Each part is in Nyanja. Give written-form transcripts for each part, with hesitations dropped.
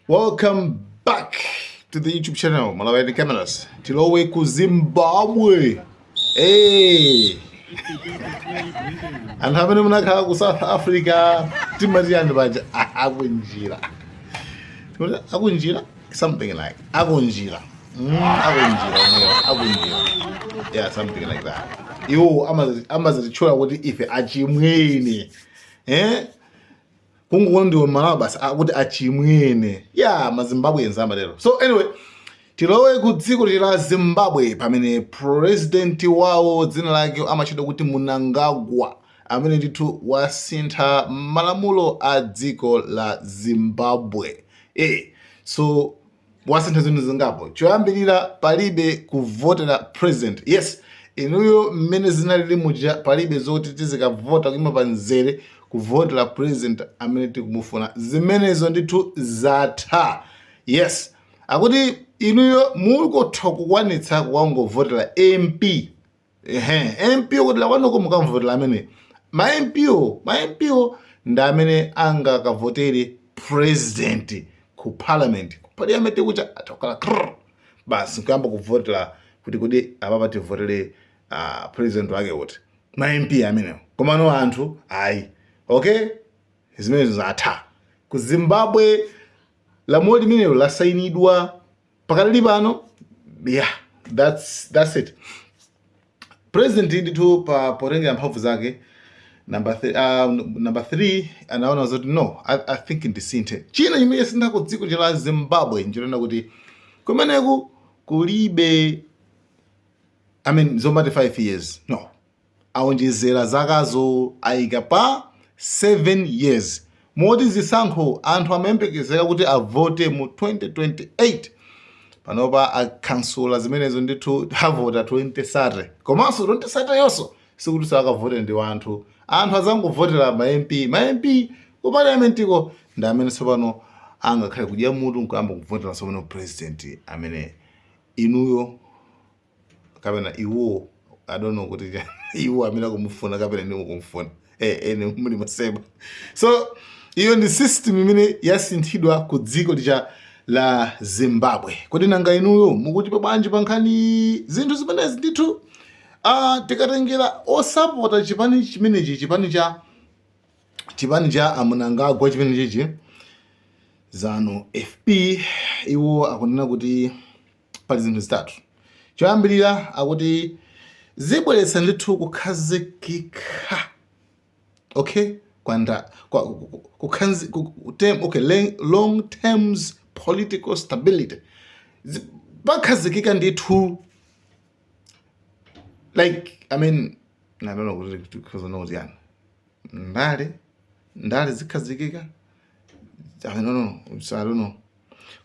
Welcome back to the YouTube channel, Malawi Cameras. Tilowe ku Zimbabwe. Hey. And how many munakhala ku South Africa? Timati and baja akunjira. Akunjira? Something like akunjira. Akunjira. Yeah, something like that. Yo, amazi chora kuti ife achimwene. Kungondiwe malabasa akuti achimwene ya mazimbabwe enzamba lero. So anyway, tilowe ku dziko la Zimbabwe pamene president wawo dzina lake amachedwa kuti Mnangagwa amene ndithu wasintha malamulo a dziko la Zimbabwe. So wasintha zinthu zingapo. Choyambirira palibe kuvotera president. Yes, inuyo mmene zinalili muja palibe zoti tizikavota kuima panzere kuvotera president amene tikumufuna. Zimenezo ndithu zatha. Yes, akuti inuyo mulikotha kukwanitsa kuwangovotera MP. MP kuti lawanoko mukamvotera amene ma MPO ndi amene angakavotere president ku parliament. Ku parliament kucha atakala basi nkuyamba kuvotera kuti kodi apapa tivotere president wake kuti ma MP amene komano anthu ayi. Okay, zimenezo zatha. Ku Zimbabwe lamulo limenelo lasayinidwa pakali pano. Yeah, that's it. President ndithu pa potengera mphamvu zake number 3 anaona zoti no, I think ndisinthe. China chimene sintha ku dziko la Zimbabwe nchonena kuti kumeneku kulibe zomati 5 years. No, aonjezera zakazo ayika pa 7 years. Moti zisankho anthu amayembekezera kuti avote mu 2028. Panopa akansula zimenezo ndithu avota 2030. Komanso 2030 yonso sikuti sakavote ndi anthu azangovotera ma MP ku parliamentiko ndi amene tsopano angakhale kudya mutu nkuyamba kuvotera tsopano president amene inuyo kapena iwo I don't know kuti iwo amene akumufuna kapena ndiwo kumufuna. Muli maseba. So iyo ndi system imene yasinthidwa ku dziko la Zimbabwe. Kodi nanga inuyo mukuti bwanji pankhani zinthu zimenezi ndithu tikatengera osapota chipani chimenechi chipani cha Mnangagwa chimenechi Zanu FP iwo akunena kuti pali zinthu zitatu. Choyambirira akuti zibweretsa ndithu kukhazikika. Okay, long terms political stability. Bakhazikika ndithu, like I don't know because I know it's yan. Ndale zikhazikika. I don't know.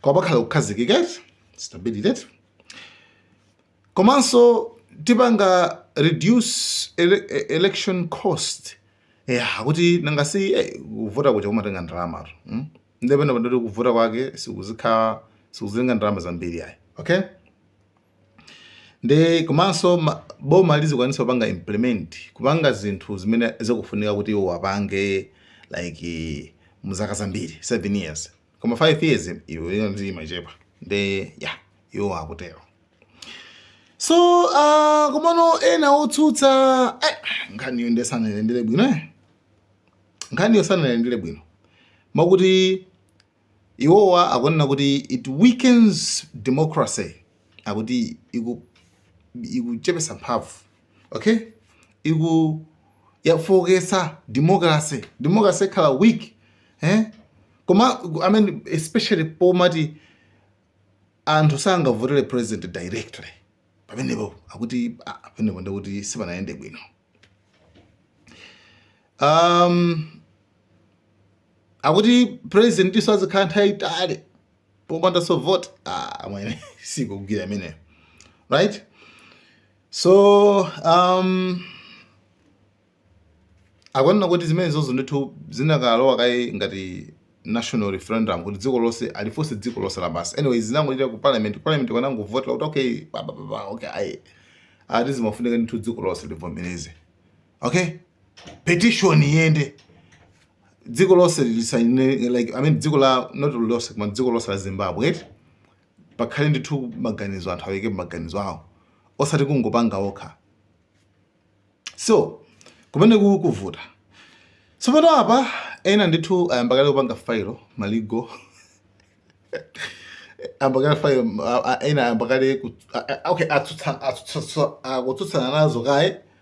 Kwa bakhala kukhazikika stability. Komanso tibanga reduce election cost. Kuti nangasi kuvota kuja kumatenga ndalama. Ndependa pandoti kuvota kwake sikuzenga ndalama zambiri ayi. Okay? Nde komanso boma lizikwanisa kupanga implement kupanga zinthu zimene zakufunika kuti iwo apange like muzaka zambiri 7 years. Koma 5 years iwo ndi machepa. Nde iwo akutero. So komano ena otsutsa nkhani ndesana ndendele bwino nkhani ndendele bwino makuti iwowa akunena kuti it weakens democracy. Akuti ikuchepesa mphamvu. Okay, yafokesa democracy khala weak. Koma especially pomati anthu sangavotere president directly. Pamenepo akuti pamenepo ndikuti sipanaende bwino. Akuti president iso azikhala nthawi itali popanda so vote amene sikugwira amene. Right? So akunena kuti zimenezo ndithu zinakalowa kai ngati national referendum kuti dziko lonse alifonse dziko lonse labasi. Anyway, zinangoita ku parliament kwanangovota kuti okay okay zimafunika ndithu dziko lonse livomereze. Okay, petition yende dziko lonse lisaine, like I mean dziko la not lonse koma dziko lonse la Zimbabwe right, pakhale ndithu maganizo anthu aweke maganizo awo osati kungopanga okha. So kumene kuvuta tsopano apa ena ndithu ayamba kale kupanga failo maligo ambakale failo ena ayamba kale okay akutsutsana nazo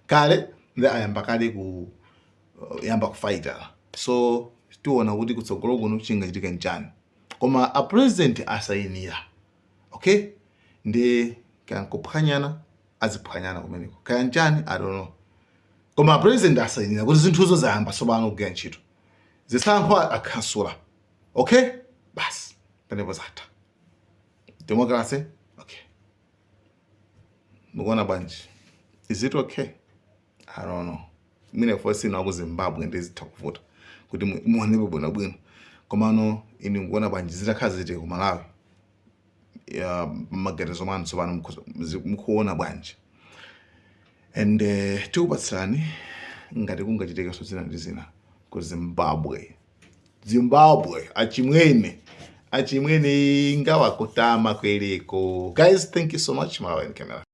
kale ndi ayamba kale yamba kufaita. So tiona kuti kutsogolo kuno chingachitika njani, koma a president asayinira okay, ndi kaya kuphwanyana aziphwanyana kumeneko kaya njani I don't know, koma president asayinira kuti zinthuzo zayamba sobano kugaya ntchito zisankho akhasula okay, basi penepo zatha democracy. Okay, mukuona bwanji, is it okay? I don't know. Mine fosi na ku Zimbabwe ndizitha kuvuta kuti muonepo bwino komano ini mukuona bwanji zitakhazite ku Malawi ya magerezo manu sobano mukuona bwanji, and tikupatsirani ngati kungachitika so zina ndi zina ku Zimbabwe achimwene ingawakutama kwereko. Guys, thank you so much. Malawi Camera.